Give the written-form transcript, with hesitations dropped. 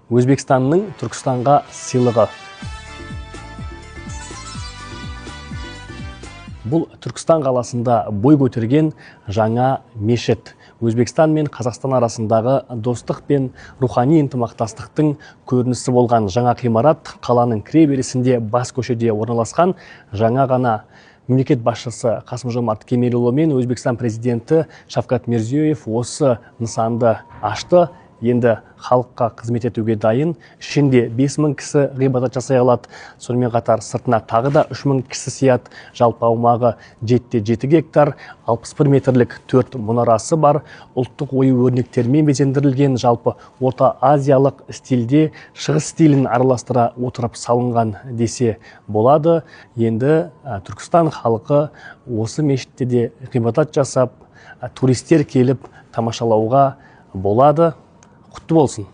Өзбекстанның Түркістанға сыйлығы. Бұл Түркістан қаласында бой көтерген жаңа мешіт. Өзбекстан мен Қазақстан арасындағы достық пен рухани ынтымақтастықтың көрінісі болған жаңа ғимарат қаланың кіреберісінде бас көшеде орналасқан. Жаңа ғана мемлекет басшысы Қасым-Жомарт Кемелұлы мен Өзбекстан президенті Шавкат Мирзиёев осы нысанды ашты. Енді халыққа қызмет етуге дайын. Ішінде 5000 кісі ғибадат жасай алады. Сонымен қатар сыртына тағы да 3000 кісі сияды. Жалпы аумағы 7-7 гектар, 61 метрлік 4 мұнарасы бар. Ұлттық ою өрнектермен безендірілген, жалпы Орта Азиялық стильде шығыс стилін араластыра отырып салынған десе болады. Енді Түркістан халқы осы мешітте де ғибадат жасап, туристер келіп тамашалауға болады. Құтты болсын.